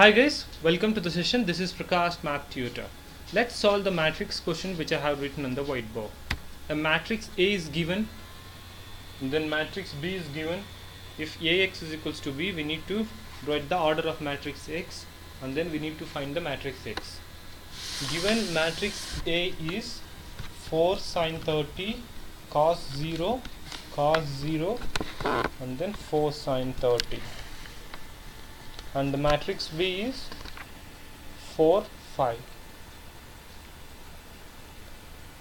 Hi guys, welcome to the session. This is Prakash Math Tutor. Let's solve the matrix question which I have written on the whiteboard. A matrix A is given, then matrix B is given. If AX is equals to B, we need to write the order of matrix X, and then we need to find the matrix X. Given matrix A is 4 sin 30 cos 0 and then 4 sin 30, and the matrix B is 4 5.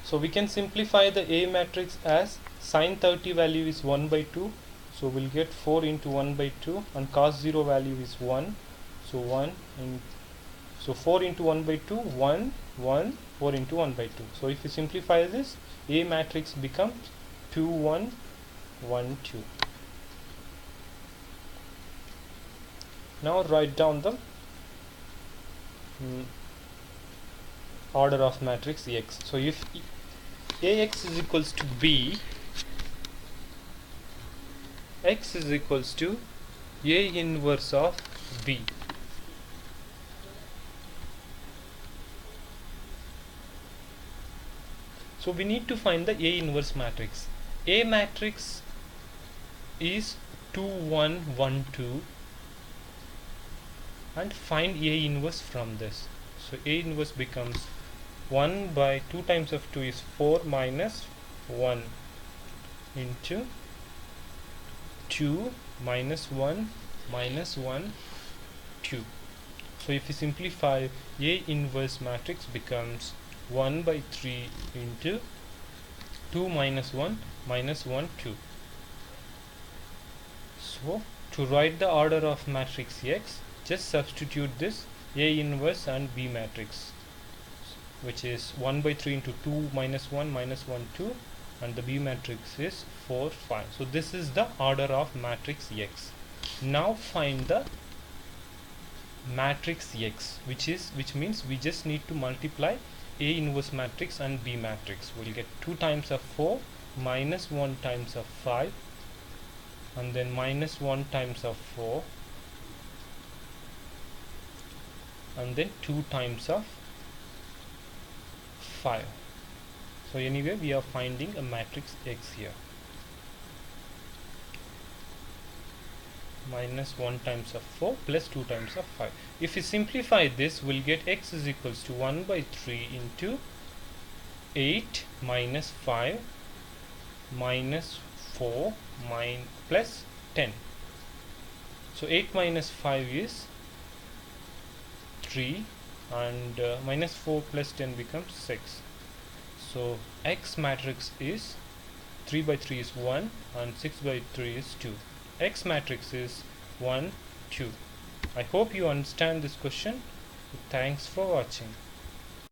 So we can simplify the A matrix as sin 30 value is 1 by 2, so we'll get 4 into 1 by 2, and cos 0 value is 1, so 4 into 1 by 2, 1 1, 4 into 1 by 2. So if you simplify this, A matrix becomes 2 1 1 2. Now write down the order of matrix X. So if AX is equals to B, X is equals to A inverse of B. So we need to find the A inverse matrix. A matrix is 2 1 1 2, and find A inverse from this. So A inverse becomes 1 by 2 times of 2 is 4 minus 1 into 2 minus 1 minus 1 2. So if you simplify, A inverse matrix becomes 1 by 3 into 2 minus 1 minus 1 2. So to write the order of matrix X, just substitute this A inverse and B matrix, which is 1 by 3 into 2 minus 1 minus 1 2, and the B matrix is 4 5. So this is the order of matrix X. Now find the matrix X, which means we just need to multiply A inverse matrix and B matrix. We'll get 2 times of 4 minus 1 times of 5, and then minus 1 times of 4, and then 2 times of 5. So anyway, we are finding a matrix X here. Minus 1 times of 4 plus 2 times of 5. If we simplify this, we'll get X is equals to 1 by 3 into 8 minus 5 minus 4 plus 10. So 8 minus 5 is 3, and minus 4 plus 10 becomes 6. So X matrix is 3 by 3 is 1 and 6 by 3 is 2. X matrix is 1 2. I hope you understand this question. Thanks for watching.